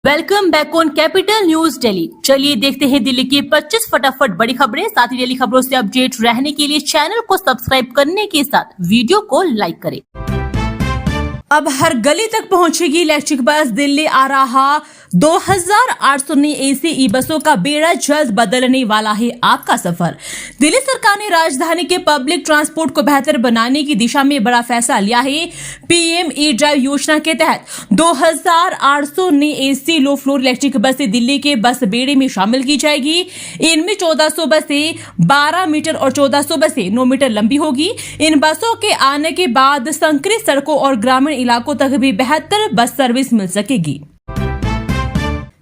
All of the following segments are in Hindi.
Welcome back on capital news Delhi. चलिए देखते हैं दिल्ली की 25 फटाफट बड़ी खबरें। साथ ही डेली खबरों से अपडेट रहने के लिए चैनल को सब्सक्राइब करने के साथ वीडियो को लाइक करें। अब हर गली तक पहुंचेगी इलेक्ट्रिक बस। दिल्ली आ रहा 2819 एसी ई बसों का बेड़ा जल्द बदलने वाला है आपका सफर। दिल्ली सरकार ने राजधानी के पब्लिक ट्रांसपोर्ट को बेहतर बनाने की दिशा में बड़ा फैसला लिया है। पीएम ई ड्राइव योजना के तहत 2819 एसी लो फ्लोर इलेक्ट्रिक बसें दिल्ली के बस बेड़े में शामिल की जाएगी। इनमें 1400 बसें 12 मीटर और 1400 बसें 9 मीटर लंबी होगी। इन बसों के आने के बाद संकरित सड़कों और ग्रामीण इलाकों तक भी बेहतर बस सर्विस मिल सकेगी।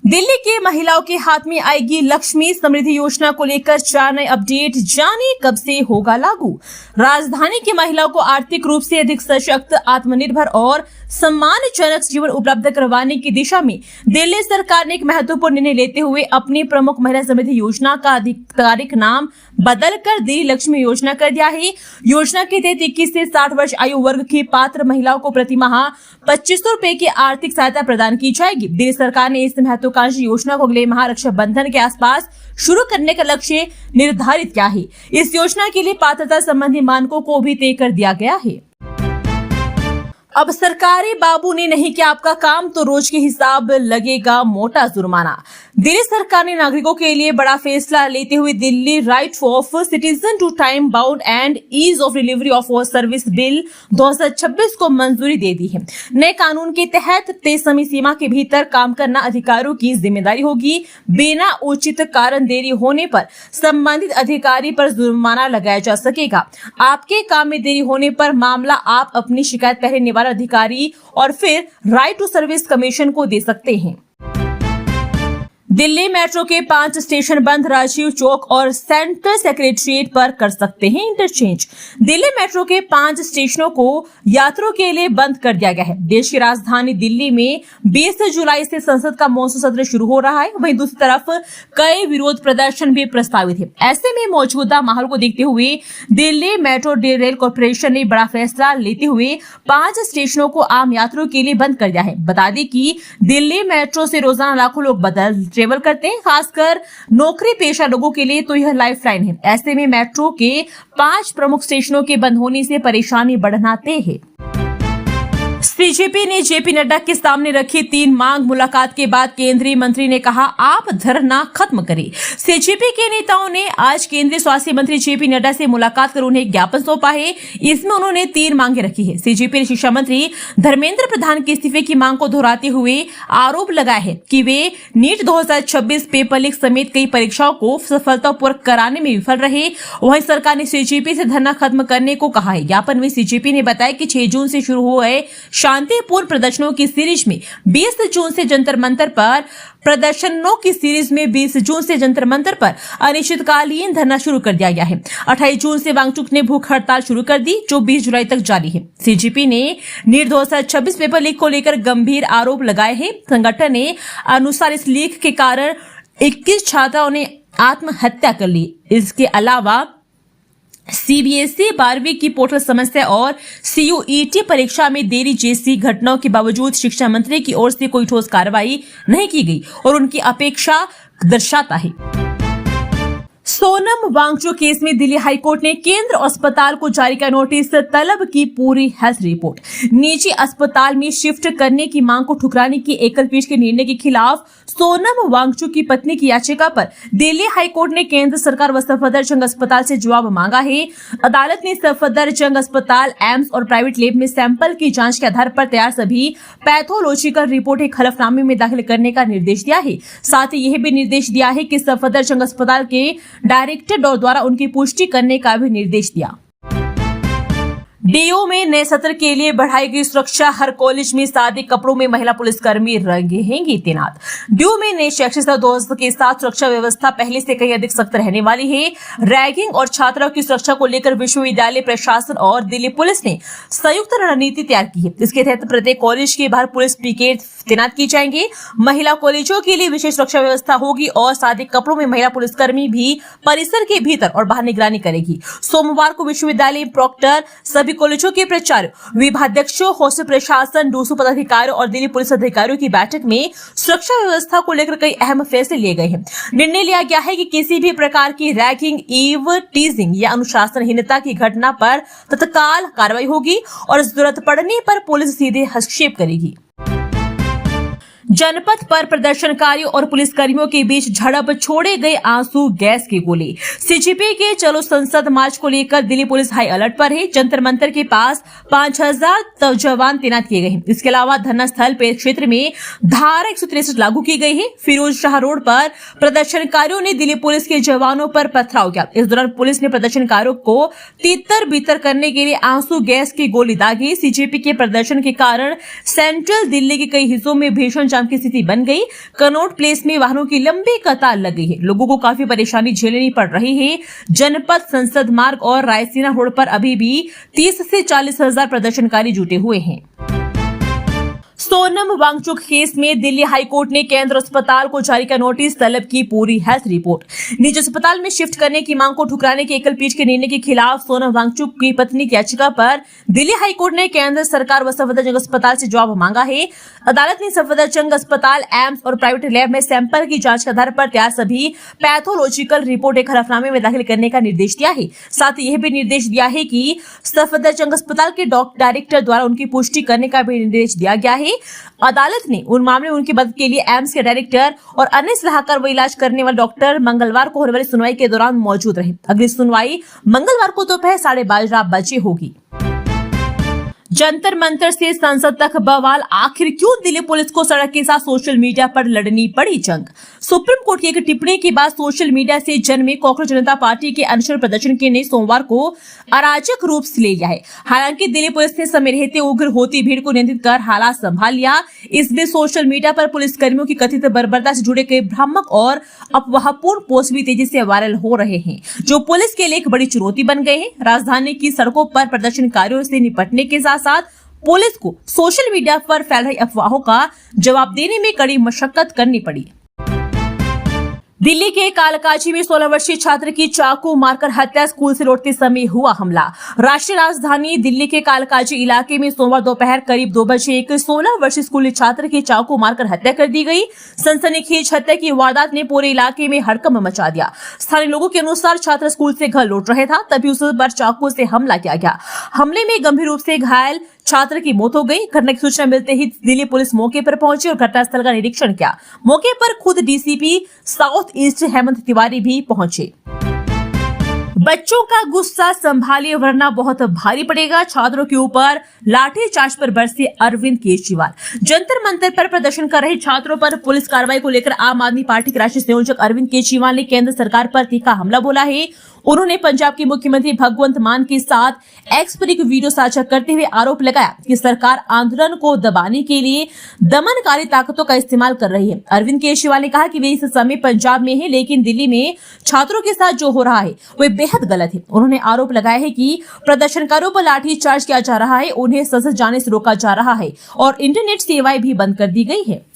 दिल्ली के महिलाओं के हाथ में आएगी लक्ष्मी समृद्धि योजना को लेकर 4 नए अपडेट। जानिए कब से होगा लागू। राजधानी की महिलाओं को आर्थिक रूप से अधिक सशक्त, आत्मनिर्भर और सम्मानजनक जीवन उपलब्ध करवाने की दिशा में दिल्ली सरकार ने एक महत्वपूर्ण निर्णय लेते हुए अपनी प्रमुख महिला समृद्धि योजना का आधिकारिक नाम बदलकर दिल्ली लक्ष्मी योजना कर दिया है। योजना के तहत 21 से 60 वर्ष आयु वर्ग की पात्र महिलाओं को प्रति माह 2500 रुपए की आर्थिक सहायता प्रदान की जाएगी। दिल्ली सरकार ने इस महत्वाकांक्षी योजना को अगले माह रक्षाबंधन के आसपास शुरू करने का लक्ष्य निर्धारित किया है। इस योजना के लिए पात्रता संबंधी मानकों को भी तय कर दिया गया है। अब सरकारी बाबू ने नहीं किया आपका काम तो रोज के हिसाब लगेगा मोटा जुर्माना। दिल्ली सरकार ने नागरिकों के लिए बड़ा फैसला लेते हुए Delhi right of citizen to time bound and ease of delivery of service bill 2026 को मंजूरी दे दी है। नए कानून के तहत तय समय सीमा के भीतर काम करना अधिकारियों की जिम्मेदारी होगी। बिना उचित कारण देरी होने पर संबंधित अधिकारी पर जुर्माना लगाया जा सकेगा। आपके काम में देरी होने पर मामला आप अपनी शिकायत पहले निवारण अधिकारी और फिर राइट टू सर्विस कमीशन को दे सकते हैं। दिल्ली मेट्रो के 5 स्टेशन बंद। राजीव चौक और सेंट्रल सेक्रेटरिएट पर कर सकते हैं इंटरचेंज। दिल्ली मेट्रो के 5 स्टेशनों को यात्रियों के लिए बंद कर दिया गया है। देश की राजधानी दिल्ली में 20 जुलाई से संसद का मॉनसून सत्र शुरू हो रहा है। वहीं दूसरी तरफ कई विरोध प्रदर्शन भी प्रस्तावित है। ऐसे में मौजूदा माहौल को देखते हुए दिल्ली मेट्रो रेल कॉर्पोरेशन ने बड़ा फैसला लेते हुए 5 स्टेशनों को आम यात्रियों के लिए बंद कर दिया है। बता दें कि दिल्ली मेट्रो से रोजाना लाखों लोग ट्रेवल करते हैं। खासकर नौकरी पेशा लोगों के लिए तो यह लाइफलाइन है। ऐसे में मेट्रो के 5 प्रमुख स्टेशनों के बंद होने से परेशानी बढ़ना तय है। सीजेपी ने जेपी नड्डा के सामने रखी 3 मांग। मुलाकात के बाद केंद्रीय मंत्री ने कहा आप धरना खत्म करें। सीजेपी के नेताओं ने आज केंद्रीय स्वास्थ्य मंत्री जेपी नड्डा से मुलाकात कर उन्हें ज्ञापन सौंपा है। इसमें उन्होंने 3 मांगे रखी है। सीजेपी ने शिक्षा मंत्री धर्मेंद्र प्रधान के इस्तीफे की मांग को दोहराते हुए आरोप लगाया है कि वे नीट 2026 पेपर लीक समेत कई परीक्षाओं को सफलतापूर्वक कराने में विफल रहे। वहीं सरकार ने सीजेपी से धरना खत्म करने को कहा है। ज्ञापन में सीजेपी ने बताया कि 6 जून से शुरू हुए शांतिपूर्ण प्रदर्शनों की सीरीज में 20 जून से जंतर मंतर पर प्रदर्शनों की सीरीज में 20 जून से जंतर मंतर पर अनिश्चितकालीन धरना शुरू कर दिया गया है। 28 जून से वांगचुक ने भूख हड़ताल शुरू कर दी जो 20 जुलाई तक जारी है। सीजेपी ने नीट 2026 पेपर लीक को लेकर गंभीर आरोप लगाए हैं। संगठन ने अनुसार इस लीक के कारण 21 छात्राओं ने आत्महत्या कर ली। इसके अलावा सीबीएसई 12वीं की पोर्टल समस्या और सीयूईटी परीक्षा में देरी जैसी घटनाओं के बावजूद शिक्षा मंत्री की ओर से कोई ठोस कार्रवाई नहीं की गई और उनकी अपेक्षा दर्शाता है। सोनम वांगचुक केस में दिल्ली हाईकोर्ट ने केंद्र अस्पताल को जारी किया नोटिस। तलब की पूरी हेल्थ रिपोर्ट। निजी अस्पताल में शिफ्ट करने की मांग को ठुकराने की एकल पीठ के निर्णय के खिलाफ सोनम वांगचुक की पत्नी की याचिका पर दिल्ली हाईकोर्ट ने केंद्र सरकार व सफदरजंग अस्पताल से जवाब मांगा है। अदालत ने सफदरजंग अस्पताल, एम्स और प्राइवेट लैब में सैंपल की जांच के आधार पर तैयार सभी पैथोलॉजिकल रिपोर्ट एक हलफनामे में दाखिल करने का निर्देश दिया है। साथ ही यह भी निर्देश दिया है कि सफदरजंग अस्पताल के डायरेक्टर द्वारा उनकी पुष्टि करने का भी निर्देश दिया। डीयू में नए सत्र के लिए बढ़ाई गई सुरक्षा। हर कॉलेज में सादे कपड़ों में महिला पुलिसकर्मी रहेंगी तैनात। डीयू में नए शैक्षिक सत्र के साथ सुरक्षा व्यवस्था पहले से कहीं अधिक सख्त रहने वाली है। रैगिंग और छात्राओं की सुरक्षा को लेकर विश्वविद्यालय प्रशासन और दिल्ली पुलिस ने संयुक्त रणनीति तैयार की है। इसके तहत प्रत्येक कॉलेज के बाहर पुलिस पिकेट तैनात की जाएंगे। महिला कॉलेजों के लिए विशेष सुरक्षा व्यवस्था होगी और सादे कपड़ों में महिला पुलिसकर्मी भी परिसर के भीतर और बाहर निगरानी करेगी। सोमवार को विश्वविद्यालय प्रॉक्टर सभी कॉलेजों के प्राचार्य, विभागाध्यक्षों, हॉस्टल प्रशासन, डोसू पदाधिकारियों और दिल्ली पुलिस अधिकारियों की बैठक में सुरक्षा व्यवस्था को लेकर कई अहम फैसले लिए गए हैं। निर्णय लिया गया है कि किसी भी प्रकार की रैगिंग, ईव टीजिंग या अनुशासनहीनता की घटना पर तत्काल कार्रवाई होगी और जरूरत पड़ने पर पुलिस सीधे हस्तक्षेप करेगी। जनपथ पर प्रदर्शनकारियों और पुलिसकर्मियों के बीच झड़प, छोड़े गए आंसू गैस के गोले। सीजीपी के चलो संसद मार्च को लेकर दिल्ली पुलिस हाई अलर्ट पर है। जंतर मंतर के पास 5000 जवान तैनात किए गए हैं। इसके अलावा धरना स्थल क्षेत्र में धारा 163 लागू की गई है। फिरोज शाह रोड पर प्रदर्शनकारियों ने दिल्ली पुलिस के जवानों पर पथराव किया। इस दौरान पुलिस ने प्रदर्शनकारियों को तितर बितर करने के लिए आंसू गैस की गोली दागी। सीजीपी के प्रदर्शन के कारण सेंट्रल दिल्ली के कई हिस्सों में भीषण की स्थिति बन गई। कनॉट प्लेस में वाहनों की लंबी कतार लग गई है। लोगों को काफी परेशानी झेलनी पड़ रही है। जनपथ, संसद मार्ग और रायसीना रोड पर अभी भी 30 से 40 हजार प्रदर्शनकारी जुटे हुए हैं। सोनम वांगचुक केस में दिल्ली हाईकोर्ट ने केंद्र अस्पताल को जारी किया नोटिस, तलब की पूरी हेल्थ रिपोर्ट। निजी अस्पताल में शिफ्ट करने की मांग को ठुकराने के एकल पीठ के निर्णय के खिलाफ सोनम वांगचुक की पत्नी की याचिका पर दिल्ली हाईकोर्ट ने केंद्र सरकार व सफदरजंग अस्पताल से जवाब मांगा है। अदालत ने सफदरजंग अस्पताल, एम्स और प्राइवेट लैब में सैंपल की जांच के आधार पर तैयार सभी पैथोलॉजिकल रिपोर्ट एक हलफनामे में दाखिल करने का निर्देश दिया है। साथ ही यह भी निर्देश दिया है कि सफदरजंग अस्पताल के डायरेक्टर द्वारा उनकी पुष्टि करने का भी निर्देश दिया गया है। अदालत ने उन मामले में उनकी मदद के लिए एम्स के डायरेक्टर और अन्य सलाहकार व इलाज करने वाले डॉक्टर मंगलवार को होने वाली सुनवाई के दौरान मौजूद रहे। अगली सुनवाई मंगलवार को दोपहर 12:30 बजे होगी। जंतर मंतर से संसद तक बवाल, आखिर क्यों दिल्ली पुलिस को सड़क के साथ सोशल मीडिया पर लड़नी पड़ी जंग। सुप्रीम कोर्ट की एक टिप्पणी के बाद सोशल मीडिया से जन्मे कॉकरोच जनता पार्टी के अनशन प्रदर्शन के ने सोमवार को अराजक रूप से ले लिया है। हालांकि दिल्ली पुलिस ने समय रहते उग्र होती भीड़ को नियंत्रित कर हालात संभाल लिया। इसमें सोशल मीडिया पर पुलिसकर्मियों की कथित बर्बरता से जुड़े कई भ्रामक और अफवाहपूर्ण पोस्ट भी तेजी से वायरल हो रहे हैं, जो पुलिस के लिए एक बड़ी चुनौती बन गए हैं। राजधानी की सड़कों पर प्रदर्शनकारियों से निपटने के साथ पुलिस को सोशल मीडिया पर फैल रही अफवाहों का जवाब देने में कड़ी मशक्कत करनी पड़ी। दिल्ली के कालकाजी में 16 वर्षीय छात्र की चाकू मारकर हत्या, स्कूल से लौटते समय हुआ हमला। राष्ट्रीय राजधानी दिल्ली के कालकाजी इलाके में सोमवार दोपहर करीब 2 बजे एक 16 वर्षीय स्कूली छात्र की चाकू मारकर हत्या कर दी गई। सनसनीखेज हत्या की वारदात ने पूरे इलाके में हड़कंप मचा दिया। स्थानीय लोगों के अनुसार छात्र स्कूल से घर लौट रहा था, तभी उस पर चाकू से हमला किया गया। हमले में गंभीर रूप से घायल छात्र की मौत हो गई। घटना की सूचना मिलते ही दिल्ली पुलिस मौके पर पहुंची और घटनास्थल का निरीक्षण किया। मौके पर खुद DCP south east Hemant Tiwari भी पहुंचे। बच्चों का गुस्सा संभालिए वरना बहुत भारी पड़ेगा, छात्रों के ऊपर लाठीचार्ज पर बरसे अरविंद केजरीवाल। जंतर मंतर पर प्रदर्शन कर रहे छात्रों पर पुलिस कार्रवाई को लेकर आम आदमी पार्टी के राष्ट्रीय संयोजक अरविंद केजरीवाल ने केंद्र सरकार पर तीखा हमला बोला है। उन्होंने पंजाब के मुख्यमंत्री भगवंत मान के साथ एक्स पर एक वीडियो साझा करते हुए आरोप लगाया कि सरकार आंदोलन को दबाने के लिए दमनकारी ताकतों का इस्तेमाल कर रही है। अरविंद केजरीवाल ने कहा कि वे इस समय पंजाब में है, लेकिन दिल्ली में छात्रों के साथ जो हो रहा है वह बेहद गलत है। उन्होंने आरोप लगाया है कि प्रदर्शनकारियों पर लाठीचार्ज किया जा रहा है, उन्हें संसद जाने से रोका जा रहा है और इंटरनेट सेवाएं भी बंद कर दी गई है।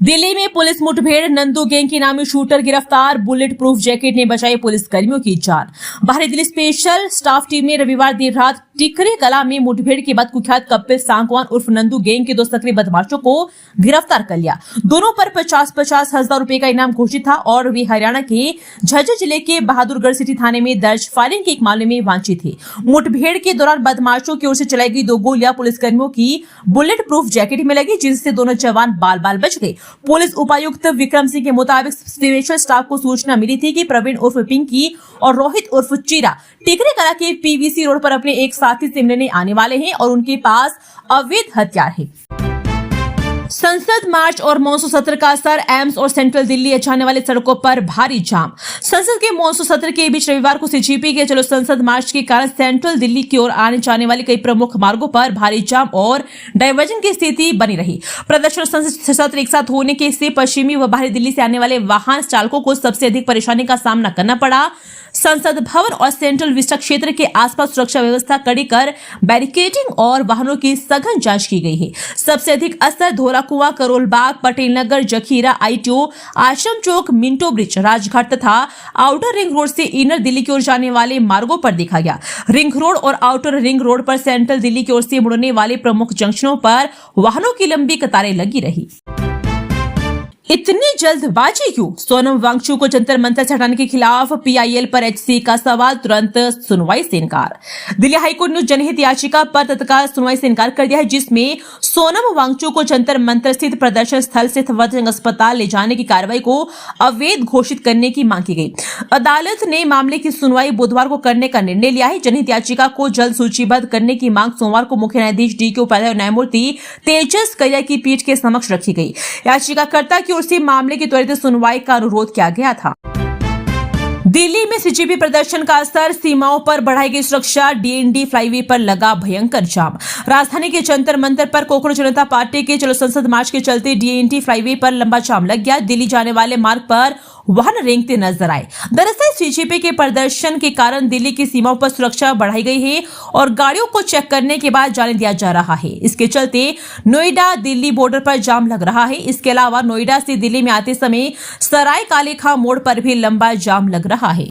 दिल्ली में पुलिस मुठभेड़, नंदू गैंग के नामी शूटर गिरफ्तार, बुलेट प्रूफ जैकेट ने बचाई पुलिस कर्मियों की जान। बाहरी दिल्ली स्पेशल स्टाफ टीम ने रविवार देर रात टिकरी कला में मुठभेड़ के बाद कुख्यात कपिल सांगवान उर्फ नंदू गैंग के 2 सक्रिय बदमाशों को गिरफ्तार कर लिया। दोनों पर 50-50 हजार रुपए का इनाम घोषित था और वे हरियाणा के झज्जर जिले के बहादुरगढ़ सिटी थाने में दर्ज फायरिंग के एक मामले में वांछित थे। मुठभेड़ के दौरान बदमाशों की ओर से चलाई गई 2 गोलियां पुलिसकर्मियों की बुलेट प्रूफ जैकेट में लगी, जिससे दोनों जवान बाल बाल बच गए। पुलिस उपायुक्त विक्रम सिंह के मुताबिक स्पेशल स्टाफ को सूचना मिली थी कि प्रवीण उर्फ पिंकी और रोहित उर्फ चीरा टिकरी कला के पीवीसी रोड पर अपने एक साथी से मिलने आने वाले हैं और उनके पास अवैध हथियार है। संसद मार्च और मॉनसून सत्र का असर, एम्स और सेंट्रल दिल्ली जाने वाली सड़कों पर भारी जाम। संसद के मॉनसून सत्र के बीच रविवार को सीजीपी के चलो संसद मार्च के कारण सेंट्रल दिल्ली की ओर आने जाने वाली कई प्रमुख मार्गों पर भारी जाम और डाइवर्जन की स्थिति बनी रही। प्रदर्शन और संसद सत्र एक साथ होने के से पश्चिमी व बाहरी दिल्ली से आने वाले वाहन चालकों को सबसे अधिक परेशानी का सामना करना पड़ा। संसद भवन और सेंट्रल विस्टा क्षेत्र के आसपास सुरक्षा व्यवस्था कड़ी कर बैरिकेडिंग और वाहनों की सघन जांच की गई है। सबसे अधिक असर धोरा कुआं, करोल बाग, पटेल नगर, जखीरा, ITO, आश्रम चौक, मिंटो ब्रिज, राजघाट तथा आउटर रिंग रोड से इनर दिल्ली की ओर जाने वाले मार्गों पर देखा गया। रिंग रोड और आउटर रिंग रोड पर सेंट्रल दिल्ली की ओर से मुड़ने वाले प्रमुख जंक्शनों पर वाहनों की लंबी कतारें लगी रही। इतनी जल्दबाजी क्यों? सोनम वांगचुक को जंतर मंतर से हटाने के खिलाफ PIL पर HC का सवाल, तुरंत सुनवाई से इनकार। दिल्ली हाईकोर्ट ने जनहित याचिका पर तत्काल सुनवाई से इनकार कर दिया है, जिसमें सोनम वांगचुक को जंतर मंतर स्थित प्रदर्शन स्थल से सफदरजंग अस्पताल ले जाने की कार्रवाई को अवैध घोषित करने की मांग की गई। अदालत ने मामले की सुनवाई बुधवार को करने का निर्णय लिया है। जनहित याचिका को जल्द सूचीबद्ध करने की मांग सोमवार को मुख्य न्यायाधीश DK उपाध्याय और न्यायमूर्ति तेजस करिया की पीठ के समक्ष रखी गई। याचिकाकर्ता की ओर से मामले की त्वरित सुनवाई का अनुरोध किया गया था। दिल्ली में CJP प्रदर्शन का असर, सीमाओं पर बढ़ाई गई सुरक्षा, DND फ्लाईवे पर लगा भयंकर जाम। राजधानी के जंतर मंतर पर कोकरोच जनता पार्टी के चलो संसद मार्च के चलते DND फ्लाईवे पर लंबा जाम लग गया। दिल्ली जाने वाले मार्ग पर वाहन रेंगते नजर आए। दरअसल CJP के प्रदर्शन के कारण दिल्ली की सीमाओं पर सुरक्षा बढ़ाई गई है और गाड़ियों को चेक करने के बाद जाने दिया जा रहा है। इसके चलते नोएडा दिल्ली बॉर्डर पर जाम लग रहा है। इसके अलावा नोएडा से दिल्ली में आते समय सराय काले खां मोड़ पर भी लंबा जाम लग रहा है।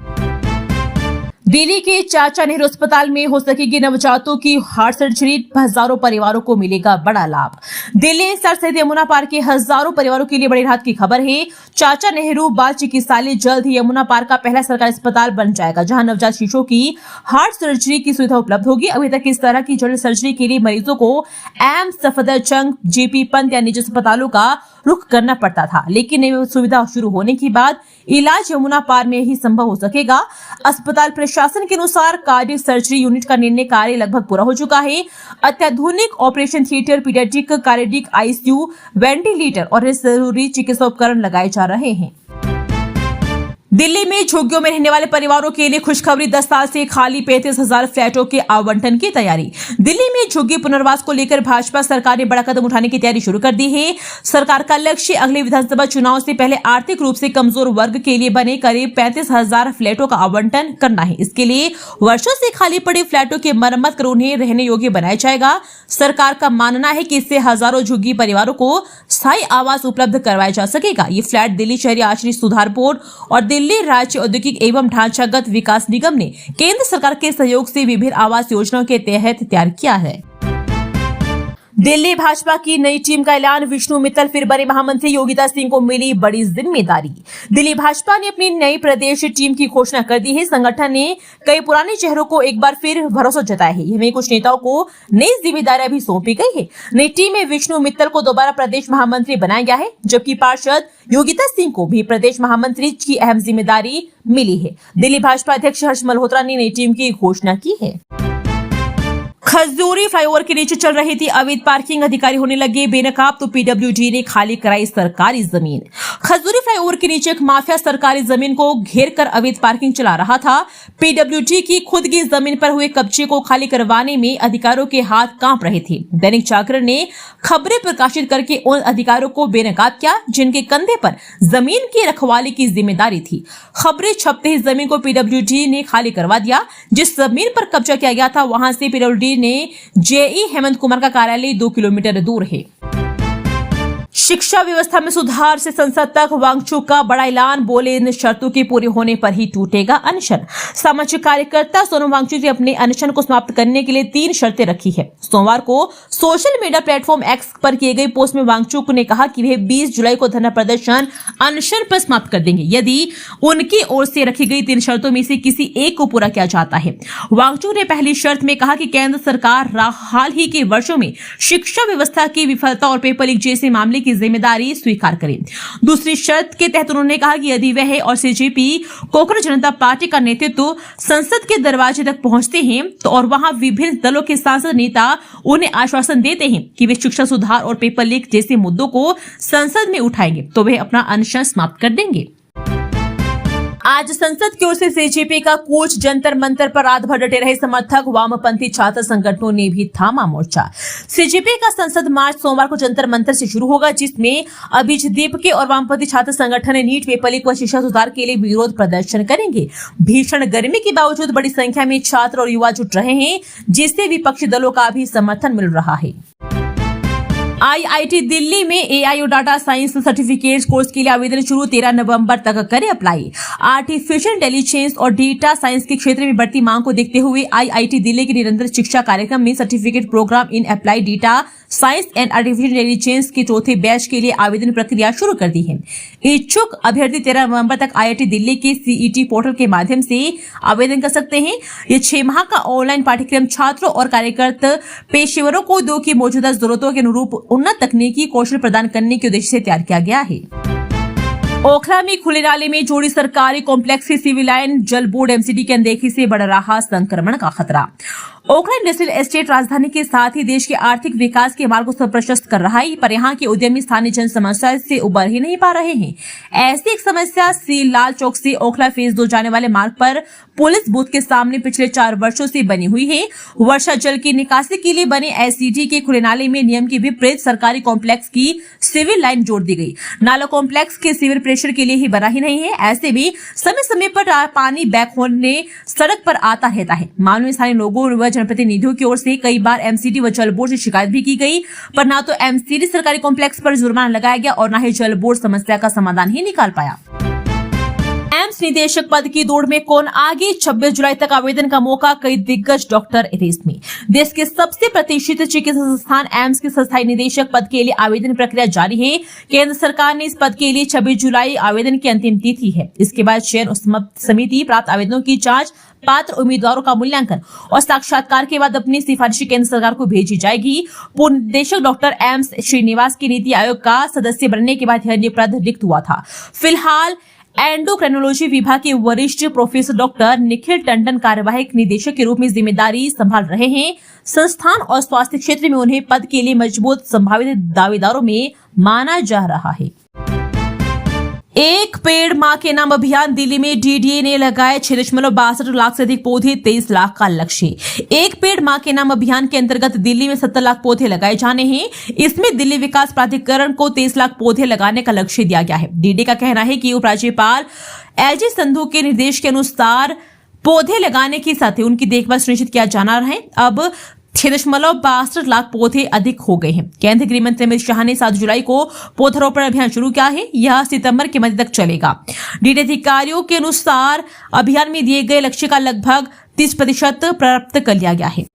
दिल्ली के चाचा नेहरू अस्पताल में हो सकेगी नवजातों की हार्ट सर्जरी, हजारों परिवारों को मिलेगा बड़ा लाभ। दिल्ली एनसीआर सहित यमुना पार के हजारों परिवारों के लिए बड़ी राहत की खबर है। चाचा नेहरू बाल चिकित्सालय जल्द ही यमुना पार का पहला सरकारी अस्पताल बन जाएगा, जहां नवजात शिशुओं की हार्ट सर्जरी की सुविधा उपलब्ध होगी। अभी तक इस तरह की जनरल सर्जरी के लिए मरीजों को एम्स, सफदरजंग, JP पंत या निजी अस्पतालों का रुख करना पड़ता था, लेकिन नई सुविधा शुरू होने के बाद इलाज यमुना पार में ही संभव हो सकेगा। अस्पताल प्रशासन के अनुसार कार्डियक सर्जरी यूनिट का निर्माण कार्य लगभग पूरा हो चुका है। अत्याधुनिक operation theatre, paediatric, cardiac ICU, ventilator और जरूरी चिकित्सा उपकरण लगाए जा रहे हैं। दिल्ली में झुग्गियों में रहने वाले परिवारों के लिए खुशखबरी, 10 साल से खाली 35,000 फ्लैटों के आवंटन की तैयारी। दिल्ली में झुग्गी पुनर्वास को लेकर भाजपा सरकार ने बड़ा कदम उठाने की तैयारी शुरू कर दी है। सरकार का लक्ष्य अगले विधानसभा चुनाव से पहले आर्थिक रूप से कमजोर वर्ग के लिए बने करीब 35,000 फ्लैटों का आवंटन करना है। इसके लिए वर्षों से खाली पड़े फ्लैटों की मरम्मत कर उन्हें रहने योग्य बनाया जाएगा। सरकार का मानना है कि इससे हजारों झुग्गी परिवारों को स्थायी आवास उपलब्ध करवाया जा सकेगा। ये फ्लैट दिल्ली शहरी आश्रय सुधार बोर्ड और दिल्ली राज्य औद्योगिक एवं ढांचागत विकास निगम ने केंद्र सरकार के सहयोग से विभिन्न आवास योजनाओं के तहत तैयार किया है। दिल्ली भाजपा की नई टीम का ऐलान, विष्णु मित्तल फिर बने महामंत्री, योगिता सिंह को मिली बड़ी जिम्मेदारी। दिल्ली भाजपा ने अपनी नई प्रदेश टीम की घोषणा कर दी है। संगठन ने कई पुराने चेहरों को एक बार फिर भरोसा जताया है। इनमें कुछ नेताओं को नई जिम्मेदारियां भी सौंपी गई है। नई टीम में विष्णु मित्तल को दोबारा प्रदेश महामंत्री बनाया गया है, जबकि पार्षद योगिता सिंह को भी प्रदेश महामंत्री की अहम जिम्मेदारी मिली है। दिल्ली भाजपा अध्यक्ष हर्ष मल्होत्रा ने नई टीम की घोषणा की है। खजूरी फ्लाईओवर के नीचे चल रही थी अवैध पार्किंग, अधिकारी होने लगे बेनकाब तो PWD ने खाली कराई सरकारी जमीन। खजूरी फ्लाईओवर के नीचे एक माफिया सरकारी जमीन को घेर कर अवैध पार्किंग चला रहा था। PWD की खुद की जमीन पर हुए कब्जे को खाली करवाने में अधिकारियों के हाथ कांप रहे थे। दैनिक जागरण ने खबरें प्रकाशित करके उन अधिकारियों को बेनकाब किया जिनके कंधे पर जमीन की रखवाली की जिम्मेदारी थी। खबरें छपते ही जमीन को PWD ने खाली करवा दिया। जिस जमीन पर कब्जा किया गया था वहां से PWD ने JE हेमंत कुमार का कार्यालय 2 किलोमीटर दूर है। शिक्षा व्यवस्था में सुधार से संसद तक, वांगचुक का बड़ा ऐलान, बोले इन शर्तों के पूरे होने पर ही टूटेगा अनशन। सामाजिक कार्यकर्ता सोनम वांगचुक ने अपने अनशन को समाप्त करने के लिए 3 शर्तें रखी है। सोमवार को सोशल मीडिया प्लेटफॉर्म X पर किए गए पोस्ट में वांगचुक ने कहा कि वे 20 जुलाई को धरना प्रदर्शन अनशन पर समाप्त कर देंगे यदि उनकी ओर से रखी गई 3 शर्तों में से किसी एक को पूरा किया जाता है। वांगचुक ने पहली शर्त में कहा कि केंद्र सरकार हाल ही के वर्षों में शिक्षा व्यवस्था की विफलता और पेपर लीक जैसे मामले की जिम्मेदारी स्वीकार करें। दूसरी शर्त के तहत उन्होंने कहा कि यदि वह और CJP कोकरोच जनता पार्टी का नेतृत्व संसद के दरवाजे तक पहुंचते हैं तो और वहां विभिन्न दलों के सांसद नेता उन्हें आश्वासन देते हैं कि वे शिक्षा सुधार और पेपर लीक जैसे मुद्दों को संसद में उठाएंगे तो वे अपना अनशन समाप्त कर देंगे। आज संसद की ओर से CJP का कूच, जंतर मंतर पर रात भर डटे रहे समर्थक, वामपंथी छात्र संगठनों ने भी थामा मोर्चा। CJP का संसद मार्च सोमवार को जंतर मंतर से शुरू होगा, जिसमें अभिजदीप के और वामपंथी छात्र संगठन नीट, पेपर लीक व शिक्षा सुधार के लिए विरोध प्रदर्शन करेंगे। भीषण गर्मी के बावजूद बड़ी संख्या में छात्र और युवा जुट रहे हैं, जिससे विपक्षी दलों का भी समर्थन मिल रहा है। आईआईटी दिल्ली में एआई और डाटा साइंस सर्टिफिकेट कोर्स के लिए आवेदन शुरू 13 नवंबर तक करें अप्लाई। आर्टिफिशियल इंटेलिजेंस और डेटा साइंस के क्षेत्र में बढ़ती मांग को देखते हुए आईआईटी दिल्ली के निरंतर शिक्षा कार्यक्रम में certificate program in apply data science and artificial intelligence के चौथे बैच के लिए आवेदन प्रक्रिया शुरू कर दी है। इच्छुक अभ्यर्थी 13 नवंबर तक आईआईटी दिल्ली के सीईटी पोर्टल के माध्यम से आवेदन कर सकते हैं। ये 6 माह का ऑनलाइन पाठ्यक्रम छात्रों और कार्यरत पेशेवरों को उद्योग की मौजूदा जरूरतों के अनुरूप उन्नत तकनीकी कौशल प्रदान करने के उद्देश्य से तैयार किया गया है। ओखला में खुले नाले में जोड़ी सरकारी कॉम्प्लेक्स की सिविल लाइन, जल बोर्ड एमसीडी की अनदेखी से बढ़ रहा संक्रमण का खतरा। ओखला इंडस्ट्रियल एस्टेट राजधानी के साथ ही देश के आर्थिक विकास के मार्ग को प्रशस्त कर रहा है, पर यहाँ के उद्यमी स्थानीय जन समस्या से उबर ही नहीं पा रहे हैं। ऐसी एक समस्या सी लाल चौक से ओखला फेज 2 जाने वाले मार्ग पर पुलिस बूथ के सामने पिछले 4 वर्षों से बनी हुई है। वर्षा जल की निकासी के लिए बने एससीडी के खुले नाले में नियम के विपरीत सरकारी कॉम्प्लेक्स की सिविल लाइन जोड़ दी गई। नाला कॉम्प्लेक्स के सिविल प्रेशर के लिए ही बना ही नहीं है। ऐसे में समय समय पर पानी बैक होने सड़क पर आता रहता है। मालूम है स्थानीय लोगों व जनप्रतिनिधियों की ओर से कई बार एमसीडी व जल बोर्ड से शिकायत भी की गई, पर ना तो एमसीडी सरकारी कॉम्प्लेक्स पर जुर्माना लगाया गया और न ही जल बोर्ड समस्या का समाधान ही निकाल पाया। एम्स निदेशक पद की दौड़ में कौन आगे? 26 जुलाई तक आवेदन का मौका, कई दिग्गज डॉक्टर रेस में। देश के सबसे प्रतिष्ठित चिकित्सा संस्थान एम्स के स्थायी निदेशक पद के लिए आवेदन प्रक्रिया जारी है। केंद्र सरकार ने इस पद के लिए 26 जुलाई आवेदन की अंतिम तिथि है। इसके बाद चयन समिति प्राप्त आवेदनों की जांच, पात्र उम्मीदवारों का मूल्यांकन और साक्षात्कार के बाद अपनी सिफारिश केंद्र सरकार को भेजी जाएगी। पूर्व निदेशक डॉक्टर एम्स श्रीनिवास की नीति आयोग का सदस्य बनने के बाद यह पद रिक्त हुआ था। फिलहाल एंडोक्राइनोलॉजी विभाग के वरिष्ठ प्रोफेसर डॉक्टर निखिल टंडन कार्यवाहक निदेशक के रूप में जिम्मेदारी संभाल रहे हैं। संस्थान और स्वास्थ्य क्षेत्र में उन्हें पद के लिए मजबूत संभावित दावेदारों में माना जा रहा है। एक पेड़ मां के नाम अभियान, दिल्ली में डीडीए ने लगाए 6.62 लाख से अधिक पौधे, 23 लाख का लक्ष्य। एक पेड़ मां के नाम अभियान के अंतर्गत दिल्ली में 70 लाख पौधे लगाए जाने हैं। इसमें दिल्ली विकास प्राधिकरण को 23 लाख पौधे लगाने का लक्ष्य दिया गया है। डीडी का कहना है कि उपराज्यपाल एलजी संधू के निर्देश के अनुसार पौधे लगाने के साथ ही उनकी देखभाल सुनिश्चित किया जाना है। अब 6.62 लाख पौधे अधिक हो गए हैं। केंद्रीय गृह मंत्री अमित शाह ने 7 जुलाई को पौधारोपण अभियान शुरू किया है। यह सितंबर के मध्य तक चलेगा। डीडी अधिकारियों के अनुसार अभियान में दिए गए लक्ष्य का लगभग 30% प्राप्त कर लिया गया है।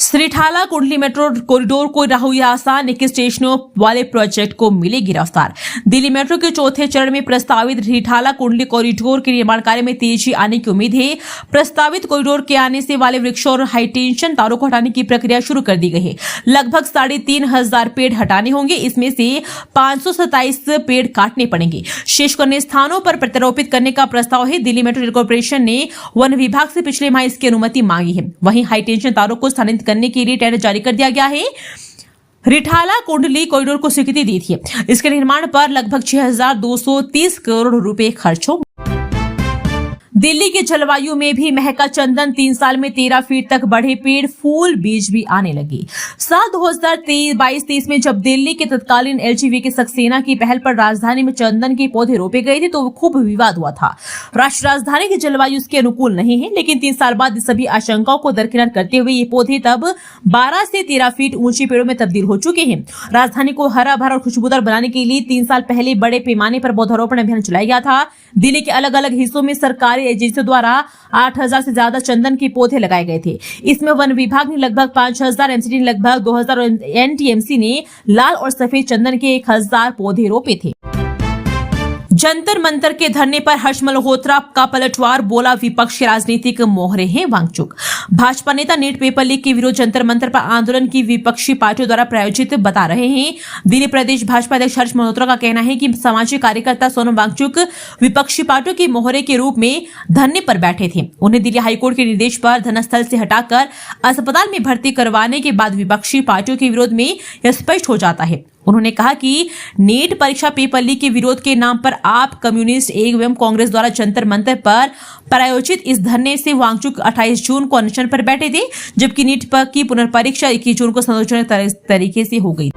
श्रीठाला कुंडली मेट्रो कॉरिडोर को राहुल आसान 21 स्टेशनों वाले प्रोजेक्ट को मिलेगी रफ्तार। दिल्ली मेट्रो के चौथे चरण में प्रस्तावित श्रीठाला कुंडली कॉरिडोर के निर्माण कार्य में तेजी आने की उम्मीद है। प्रस्तावित कॉरिडोर के आने से वाले वृक्षों और हाईटेंशन तारों को हटाने की प्रक्रिया शुरू कर दी गई है। लगभग 3,500 पेड़ हटाने होंगे। इसमें से 527 पेड़ काटने पड़ेंगे। शेष को अन्य स्थानों पर प्रत्यारोपित करने का प्रस्ताव है। दिल्ली मेट्रो रेल कॉर्पोरेशन ने वन विभाग से पिछले माह इसकी अनुमति मांगी है। वहीं हाईटेंशन तारों को स्थानांतरित करने के लिए टेंडर जारी कर दिया गया है। रिठाला कुंडली कॉरिडोर को स्वीकृति दी थी। इसके निर्माण पर लगभग 6,230 करोड़ रुपए खर्च होंगे। दिल्ली के जलवायु में भी महका चंदन, 3 साल में 13 फीट तक बढ़े पेड़, फूल बीज भी आने लगे। साल 2022-23 में जब दिल्ली के तत्कालीन एलजीवी के सक्सेना की पहल पर राजधानी में चंदन के पौधे रोपे गए थे तो खूब विवाद हुआ था। राष्ट्रीय राजधानी की जलवायु इसके अनुकूल नहीं है, लेकिन 3 साल बाद सभी आशंकाओं को दरकिनार करते हुए ये पौधे तब 12 से 13 फीट ऊंचे पेड़ों में तब्दील हो चुके हैं। राजधानी को हरा भरा और खुशबूदार बनाने के लिए 3 साल पहले बड़े पैमाने पर पौधारोपण अभियान चलाया गया था। दिल्ली के अलग अलग हिस्सों में सरकारी एजेंसियों द्वारा 8,000 से ज्यादा चंदन के पौधे लगाए गए थे। इसमें वन विभाग ने लगभग 5,000, एमसीडी ने लगभग 2,000 और एनटीएमसी ने लाल और सफेद चंदन के 1,000 पौधे रोपे थे। जंतर मंतर के धरने पर हर्ष मल्होत्रा का पलटवार, बोला विपक्ष राजनीतिक मोहरे हैं वांगचुक। भाजपा नेता नीट पेपर लीक के विरोध जंतर मंतर पर आंदोलन की विपक्षी पार्टियों द्वारा प्रायोजित बता रहे हैं। दिल्ली प्रदेश भाजपा अध्यक्ष हर्ष मल्होत्रा का कहना है कि सामाजिक कार्यकर्ता सोनम वांगचुक विपक्षी पार्टियों के मोहरे के रूप में धरने पर बैठे थे। उन्हें दिल्ली हाईकोर्ट के निर्देश पर धरनास्थल से हटाकर अस्पताल में भर्ती करवाने के बाद विपक्षी पार्टियों के विरोध में यह स्पष्ट हो जाता है। उन्होंने कहा कि नीट परीक्षा पेपर लीक के विरोध के नाम पर आप कम्युनिस्ट एवं कांग्रेस द्वारा जंतर मंतर पर प्रायोजित इस धरने से वांगचुक 28 जून को अनशन पर बैठे थे, जबकि नीट की पुनर्परीक्षा 21 जून को संतोषजनक तरीके से हो गई।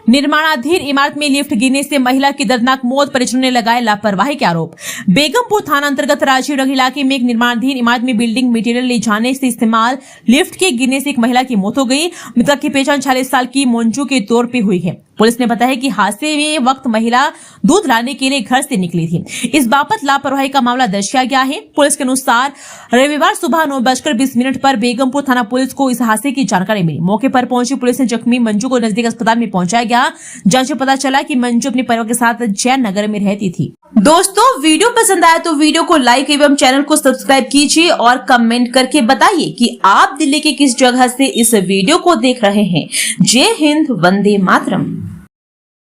निर्माणाधीन इमारत में लिफ्ट गिरने से महिला की दर्दनाक मौत, परिजनों ने लगाए लापरवाही के आरोप। बेगमपुर थाना अंतर्गत राजीव नगर इलाके में एक निर्माणाधीन इमारत में बिल्डिंग मटेरियल ले जाने से इस्तेमाल लिफ्ट के गिरने से एक महिला की मौत हो गई। मृतक की पहचान 40 साल की मंजू के तौर पे हुई है। पुलिस ने बताया कि हादसे में वक्त महिला दूध लाने के लिए घर से निकली थी। इस बाबत लापरवाही का मामला दर्ज किया गया है। पुलिस के अनुसार रविवार सुबह 9:20 पर बेगमपुर थाना पुलिस को इस हादसे की जानकारी मिली। मौके पर पहुंची पुलिस ने जख्मी मंजू को नजदीक अस्पताल में पहुंचाया गया। जांच में पता चला कि मंजू अपने परिवार के साथ जैन नगर में रहती थी। दोस्तों, वीडियो पसंद आया तो वीडियो को लाइक एवं चैनल को सब्सक्राइब कीजिए और कमेंट करके बताइए कि आप दिल्ली के किस जगह से इस वीडियो को देख रहे हैं। जय हिंद, वंदे मातरम।